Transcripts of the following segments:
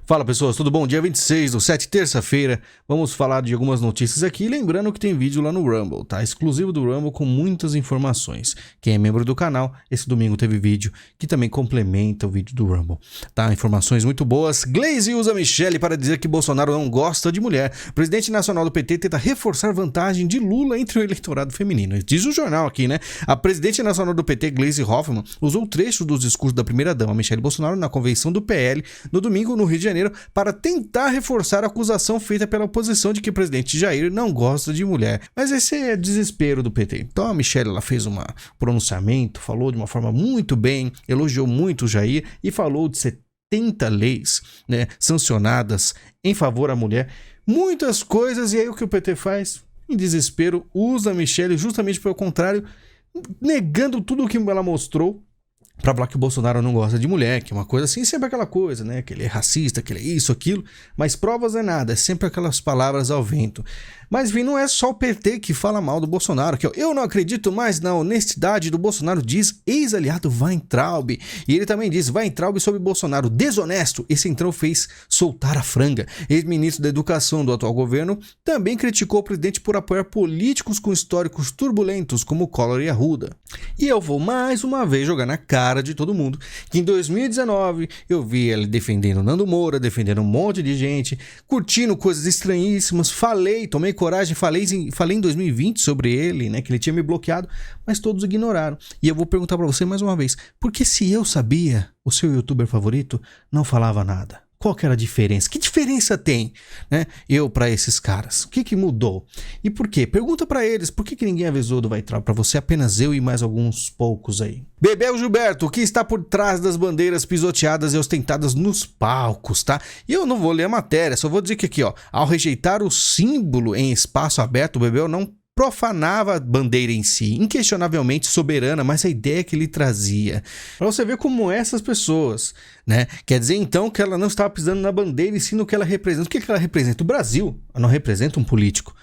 Fala pessoas, tudo bom? Dia 26/7, terça-feira, vamos falar de algumas notícias aqui, lembrando que tem vídeo lá no Rumble, tá? Exclusivo do Rumble com muitas informações. Quem é membro do canal, esse domingo teve vídeo que também complementa o vídeo do Rumble, tá? Informações muito boas. Glaze usa Michele para dizer que Bolsonaro não gosta de mulher. O presidente nacional do PT tenta reforçar vantagem de Lula entre o eleitorado feminino. Diz o jornal aqui, né? A presidente nacional do PT, Glaze Hoffmann, usou trecho dos discursos da primeira-dama, Michele Bolsonaro, na convenção do PL, no domingo no Rio de Janeiro, para tentar reforçar a acusação feita pela oposição de que o presidente Jair não gosta de mulher. Mas esse é desespero do PT. Então a Michele ela fez um pronunciamento, falou de uma forma muito bem, elogiou muito o Jair e falou de 70 leis, né, sancionadas em favor à mulher. Muitas coisas, e aí o que o PT faz? Em desespero, usa a Michele justamente pelo contrário, negando tudo o que ela mostrou, pra falar que o Bolsonaro não gosta de mulher, que é uma coisa assim, sempre aquela coisa, né? Que ele é racista, que ele é isso, aquilo, mas provas é nada, é sempre aquelas palavras ao vento. Mas, enfim, não é só o PT que fala mal do Bolsonaro, que eu não acredito mais na honestidade do Bolsonaro, diz ex-aliado Weintraub. E ele também diz, Weintraub sobre Bolsonaro, desonesto, esse entrão fez soltar a franga. Ex-ministro da Educação do atual governo também criticou o presidente por apoiar políticos com históricos turbulentos, como Collor e Arruda. E eu vou mais uma vez jogar na cara de todo mundo, que em 2019 eu vi ele defendendo Nando Moura, defendendo um monte de gente, curtindo coisas estranhíssimas, tomei coragem, falei em 2020 sobre ele, né, que ele tinha me bloqueado, mas todos ignoraram. E eu vou perguntar pra você mais uma vez, por que se eu sabia, o seu youtuber favorito não falava nada? Qual que era a diferença? Que diferença tem, né, eu pra esses caras? O que mudou? E por quê? Pergunta pra eles, por que ninguém avisou do Weintraub pra você, apenas eu e mais alguns poucos aí? Bebel Gilberto, o que está por trás das bandeiras pisoteadas e ostentadas nos palcos, tá? E eu não vou ler a matéria, só vou dizer que aqui, ó, ao rejeitar o símbolo em espaço aberto, o Bebel não profanava a bandeira em si, inquestionavelmente soberana, mas a ideia que ele trazia. Pra você ver como essas pessoas, né? Quer dizer então que ela não estava pisando na bandeira e sim no que ela representa. O que ela representa? O Brasil. Ela não representa um político.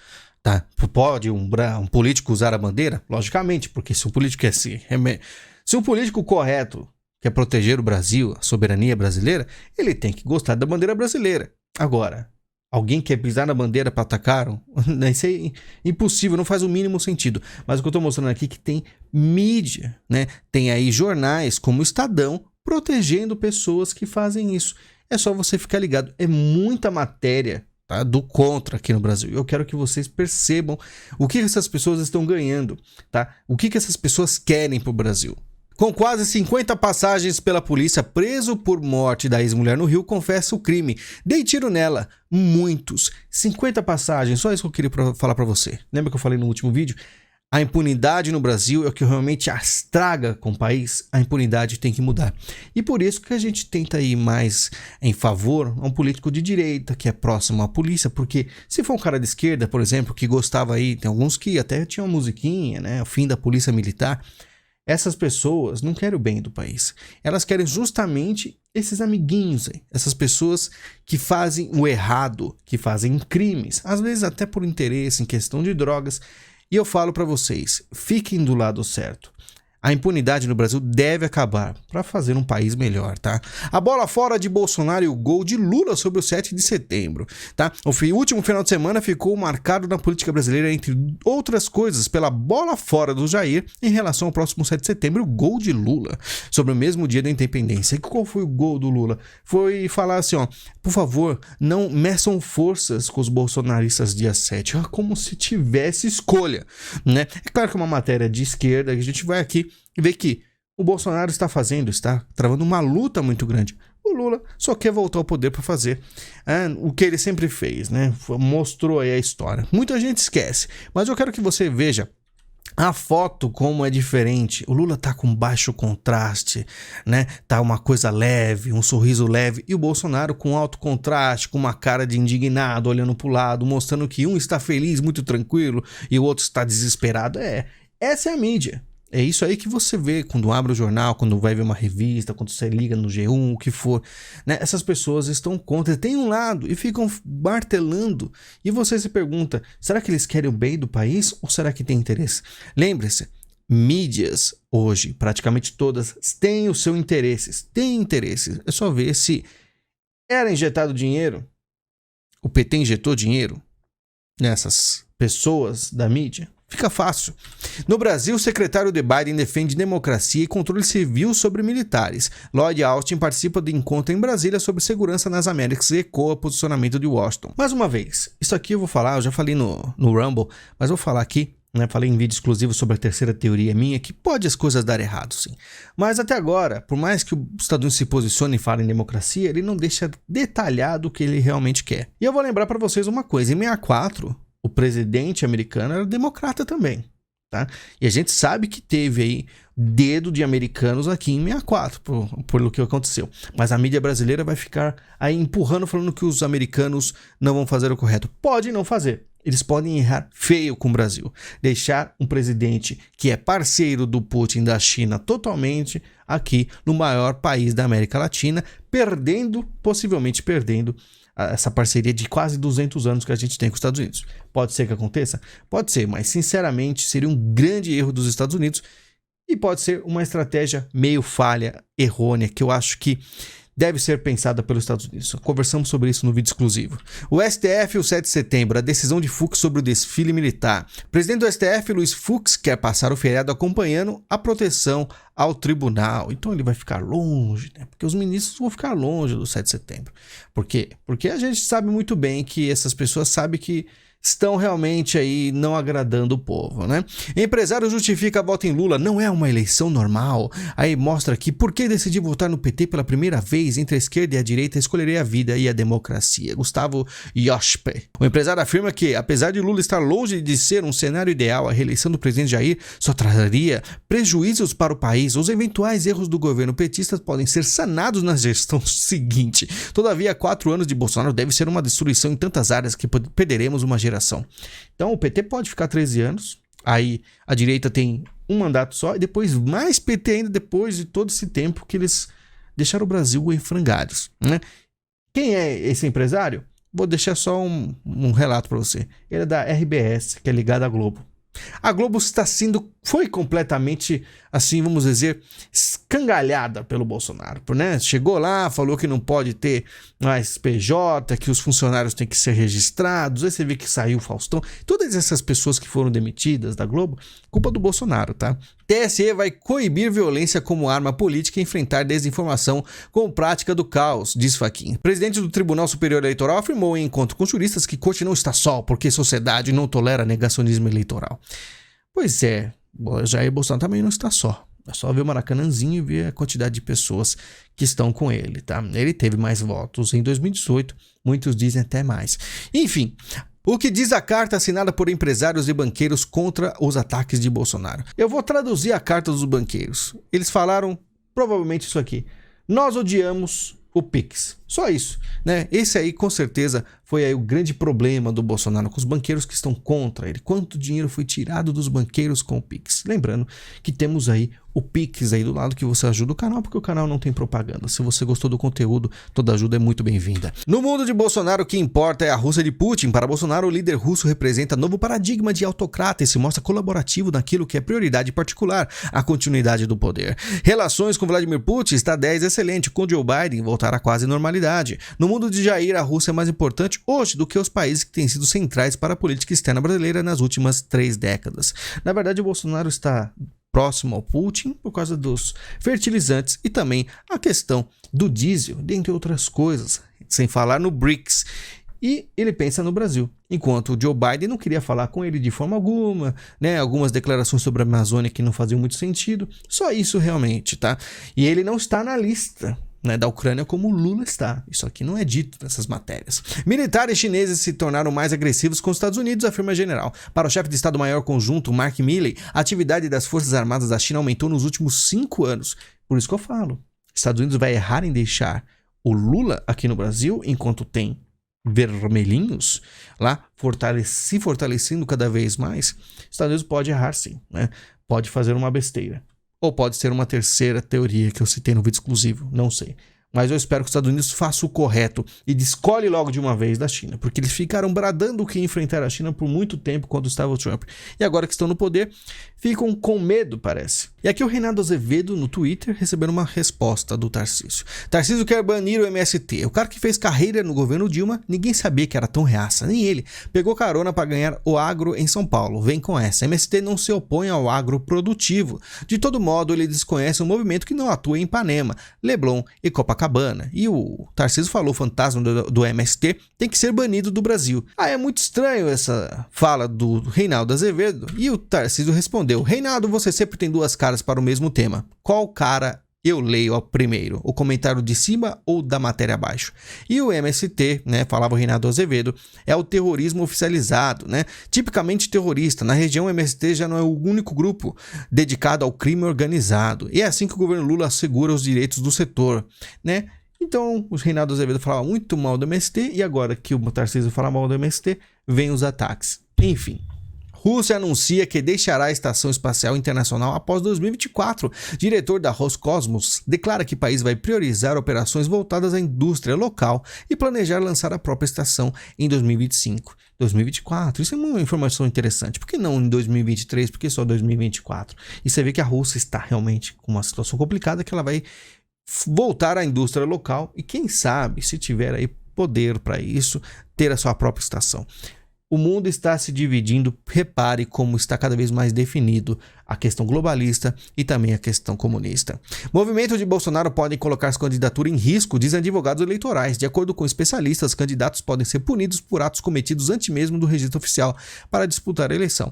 Tá? Pode um político usar a bandeira? Logicamente, porque se o político quer se o político correto quer proteger o Brasil, a soberania brasileira, ele tem que gostar da bandeira brasileira. Agora, alguém quer pisar na bandeira para atacar? Isso é impossível, não faz o mínimo sentido. Mas o que eu estou mostrando aqui é que tem mídia, né? Tem aí jornais como o Estadão protegendo pessoas que fazem isso. É só você ficar ligado. É muita matéria, tá, do contra aqui no Brasil. Eu quero que vocês percebam o que essas pessoas estão ganhando, tá? O que essas pessoas querem pro Brasil. Com quase 50 passagens pela polícia, preso por morte da ex-mulher no Rio, confessa o crime. Dei tiro nela. Muitos. 50 passagens. Só isso que eu queria falar pra você. Lembra que eu falei no último vídeo? A impunidade no Brasil é o que realmente estraga com o país. A impunidade tem que mudar. E por isso que a gente tenta ir mais em favor a um político de direita, que é próximo à polícia, porque se for um cara de esquerda, por exemplo, que gostava aí, tem alguns que até tinham uma musiquinha, né? O fim da polícia militar. Essas pessoas não querem o bem do país. Elas querem justamente esses amiguinhos aí. Essas pessoas que fazem o errado, que fazem crimes, às vezes até por interesse em questão de drogas. E eu falo pra vocês, fiquem do lado certo. A impunidade no Brasil deve acabar para fazer um país melhor, tá? A bola fora de Bolsonaro e o gol de Lula sobre o 7 de setembro, tá? O último final de semana ficou marcado na política brasileira, entre outras coisas, pela bola fora do Jair em relação ao próximo 7 de setembro, o gol de Lula, sobre o mesmo dia da independência. E qual foi o gol do Lula? Foi falar assim, ó, por favor, não meçam forças com os bolsonaristas dia 7, como se tivesse escolha, né? É claro que é uma matéria de esquerda, que a gente vai aqui e ver que o Bolsonaro está travando uma luta muito grande. O Lula só quer voltar ao poder para fazer o que ele sempre fez, né? Mostrou aí a história. Muita gente esquece, mas eu quero que você veja a foto como é diferente. O Lula tá com baixo contraste, né? Tá uma coisa leve, um sorriso leve, e o Bolsonaro com alto contraste, com uma cara de indignado, olhando pro lado, mostrando que um está feliz, muito tranquilo, e o outro está desesperado. Essa é a mídia. É isso aí que você vê quando abre o jornal, quando vai ver uma revista, quando você liga no G1, o que for, né? Essas pessoas estão contra, tem um lado e ficam martelando. E você se pergunta, será que eles querem o bem do país ou será que tem interesse? Lembre-se, mídias hoje, praticamente todas, têm os seus interesses. Tem interesses. É só ver se Era injetado dinheiro? O PT injetou dinheiro nessas pessoas da mídia? Fica fácil. No Brasil, o secretário de Biden defende democracia e controle civil sobre militares. Lloyd Austin participa de encontro em Brasília sobre segurança nas Américas e ecoa posicionamento de Washington. Mais uma vez, isso aqui eu vou falar, eu já falei no Rumble, mas vou falar aqui, né? Falei em vídeo exclusivo sobre a terceira teoria minha, que pode as coisas dar errado, sim. Mas até agora, por mais que os Estados Unidos se posicione e fale em democracia, ele não deixa detalhado o que ele realmente quer. E eu vou lembrar para vocês uma coisa, em 64... o presidente americano era democrata também, tá? E a gente sabe que teve aí dedo de americanos aqui em 64, por que aconteceu. Mas a mídia brasileira vai ficar aí empurrando, falando que os americanos não vão fazer o correto. Pode não fazer. Eles podem errar feio com o Brasil. Deixar um presidente que é parceiro do Putin da China totalmente aqui no maior país da América Latina, possivelmente perdendo essa parceria de quase 200 anos que a gente tem com os Estados Unidos. Pode ser que aconteça? Pode ser, mas sinceramente seria um grande erro dos Estados Unidos e pode ser uma estratégia meio falha, errônea, que eu acho que deve ser pensada pelos Estados Unidos. Conversamos sobre isso no vídeo exclusivo. O STF, o 7 de setembro, a decisão de Fux sobre o desfile militar. O presidente do STF, Luiz Fux, quer passar o feriado acompanhando a proteção ao tribunal. Então ele vai ficar longe, né? Porque os ministros vão ficar longe do 7 de setembro. Por quê? Porque a gente sabe muito bem que essas pessoas sabem que estão realmente aí não agradando o povo, né? Empresário justifica a volta em Lula, não é uma eleição normal. Aí mostra aqui por que decidi votar no PT pela primeira vez, entre a esquerda e a direita, escolherei a vida e a democracia. Gustavo Yospe. O empresário afirma que, apesar de Lula estar longe de ser um cenário ideal, a reeleição do presidente Jair só traria prejuízos para o país. Os eventuais erros do governo petista podem ser sanados na gestão seguinte. Todavia, 4 anos de Bolsonaro deve ser uma destruição em tantas áreas que perderemos uma geração. Então o PT pode ficar 13 anos, aí a direita tem um mandato só e depois mais PT ainda depois de todo esse tempo que eles deixaram o Brasil em frangalhos, né? Quem é esse empresário? Vou deixar só um relato para você. Ele é da RBS, que é ligado à Globo. A Globo foi completamente, assim, vamos dizer, escangalhada pelo Bolsonaro, né? Chegou lá, falou que não pode ter mais PJ, que os funcionários têm que ser registrados, aí você vê que saiu o Faustão, todas essas pessoas que foram demitidas da Globo, culpa do Bolsonaro, tá? TSE vai coibir violência como arma política e enfrentar desinformação com prática do caos, diz Fachin. O presidente do Tribunal Superior Eleitoral afirmou em encontro com juristas que Corte não está só, porque a sociedade não tolera negacionismo eleitoral. Pois é, Jair Bolsonaro também não está só. É só ver o Maracanãzinho e ver a quantidade de pessoas que estão com ele, tá? Ele teve mais votos em 2018, muitos dizem até mais. Enfim, o que diz a carta assinada por empresários e banqueiros contra os ataques de Bolsonaro? Eu vou traduzir a carta dos banqueiros. Eles falaram provavelmente isso aqui. Nós odiamos o Pix. Só isso, né? Esse aí com certeza foi aí o grande problema do Bolsonaro com os banqueiros que estão contra ele. Quanto dinheiro foi tirado dos banqueiros com o Pix? Lembrando que temos aí o Pix aí do lado que você ajuda o canal, porque o canal não tem propaganda. Se você gostou do conteúdo, toda ajuda é muito bem-vinda. No mundo de Bolsonaro, o que importa é a Rússia de Putin. Para Bolsonaro, o líder russo representa novo paradigma de autocrata e se mostra colaborativo naquilo que é prioridade particular, a continuidade do poder. Relações com Vladimir Putin está 10 excelente, com Joe Biden voltar a quase normalidade. No mundo de Jair, a Rússia é mais importante hoje do que os países que têm sido centrais para a política externa brasileira nas últimas 3 décadas. Na verdade, o Bolsonaro está próximo ao Putin por causa dos fertilizantes e também a questão do diesel, dentre outras coisas, sem falar no BRICS. E ele pensa no Brasil, enquanto o Joe Biden não queria falar com ele de forma alguma, né? Algumas declarações sobre a Amazônia que não faziam muito sentido, só isso realmente, tá? E ele não está na lista, né, da Ucrânia como o Lula está. Isso aqui não é dito nessas matérias. Militares chineses se tornaram mais agressivos com os Estados Unidos, afirma general. Para o chefe de Estado-Maior Conjunto, Mark Milley, a atividade das Forças Armadas da China aumentou nos últimos 5 anos. Por isso que eu falo, Estados Unidos vai errar em deixar o Lula aqui no Brasil, enquanto tem vermelhinhos lá se fortalecendo cada vez mais. Estados Unidos pode errar sim, né? Pode fazer uma besteira. Ou pode ser uma terceira teoria que eu citei no vídeo exclusivo, não sei. Mas eu espero que os Estados Unidos façam o correto e descolhe logo de uma vez da China. Porque eles ficaram bradando que enfrentar a China por muito tempo quando estava o Trump. E agora que estão no poder, ficam com medo, parece. E aqui o Reinaldo Azevedo no Twitter recebendo uma resposta do Tarcísio. Tarcísio quer banir o MST. O cara que fez carreira no governo Dilma, ninguém sabia que era tão reaça, nem ele. Pegou carona para ganhar o agro em São Paulo. Vem com essa. MST não se opõe ao agro produtivo. De todo modo, ele desconhece um movimento que não atua em Ipanema, Leblon e Copacabana. E o Tarcísio falou: o fantasma do MST tem que ser banido do Brasil. É muito estranho essa fala do Reinaldo Azevedo. E o Tarcísio respondeu: Reinaldo, você sempre tem duas caras para o mesmo tema. Qual cara eu leio primeiro? O comentário de cima ou da matéria abaixo? E o MST, né, falava o Reinaldo Azevedo, é o terrorismo oficializado, né? Tipicamente terrorista. Na região, o MST já não é o único grupo dedicado ao crime organizado. E é assim que o governo Lula assegura os direitos do setor, né? Então, o Reinaldo Azevedo falava muito mal do MST e agora que o Tarcísio fala mal do MST, vem os ataques. Enfim. Rússia anuncia que deixará a Estação Espacial Internacional após 2024. Diretor da Roscosmos declara que o país vai priorizar operações voltadas à indústria local e planejar lançar a própria estação em 2025. 2024, isso é uma informação interessante. Por que não em 2023? Por que só 2024? E você vê que a Rússia está realmente com uma situação complicada, que ela vai voltar à indústria local e quem sabe, se tiver aí poder para isso, ter a sua própria estação. O mundo está se dividindo, repare como está cada vez mais definido a questão globalista e também a questão comunista. Movimentos de Bolsonaro podem colocar sua candidatura em risco, dizem advogados eleitorais. De acordo com especialistas, candidatos podem ser punidos por atos cometidos antes mesmo do registro oficial para disputar a eleição.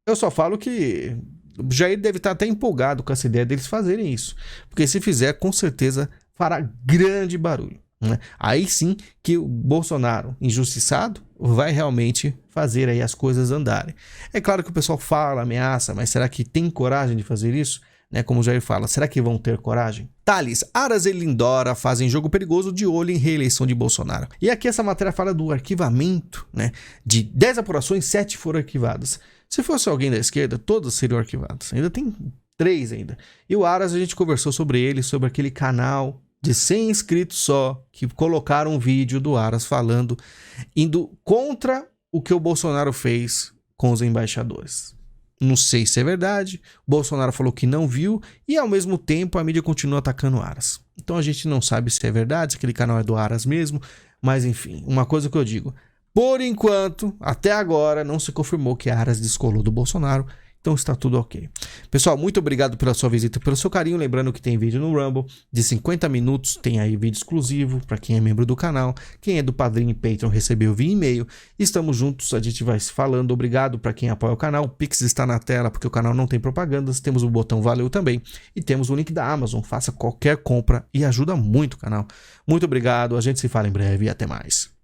Eu só falo que o Jair deve estar até empolgado com essa ideia deles fazerem isso, porque se fizer, com certeza fará grande barulho. Aí sim que o Bolsonaro, injustiçado, vai realmente fazer aí as coisas andarem. É claro que o pessoal fala, ameaça, mas será que tem coragem de fazer isso? Como o Jair fala, será que vão ter coragem? Thales, Aras e Lindora fazem jogo perigoso de olho em reeleição de Bolsonaro. E aqui essa matéria fala do arquivamento, de 10 apurações, 7 foram arquivadas. Se fosse alguém da esquerda, todas seriam arquivadas. Ainda tem 3 ainda. E o Aras, a gente conversou sobre ele, sobre aquele canal de 100 inscritos só, que colocaram um vídeo do Aras falando, indo contra o que o Bolsonaro fez com os embaixadores. Não sei se é verdade, Bolsonaro falou que não viu e ao mesmo tempo a mídia continua atacando o Aras. Então a gente não sabe se é verdade, se aquele canal é do Aras mesmo, mas enfim, uma coisa que eu digo, por enquanto, até agora, não se confirmou que a Aras descolou do Bolsonaro. Então está tudo ok. Pessoal, muito obrigado pela sua visita, pelo seu carinho. Lembrando que tem vídeo no Rumble de 50 minutos. Tem aí vídeo exclusivo para quem é membro do canal. Quem é do Padrinho e Patreon recebeu via e-mail. Estamos juntos, a gente vai se falando. Obrigado para quem apoia o canal. O Pix está na tela porque o canal não tem propagandas. Temos o botão Valeu também. E temos o link da Amazon. Faça qualquer compra e ajuda muito o canal. Muito obrigado. A gente se fala em breve e até mais.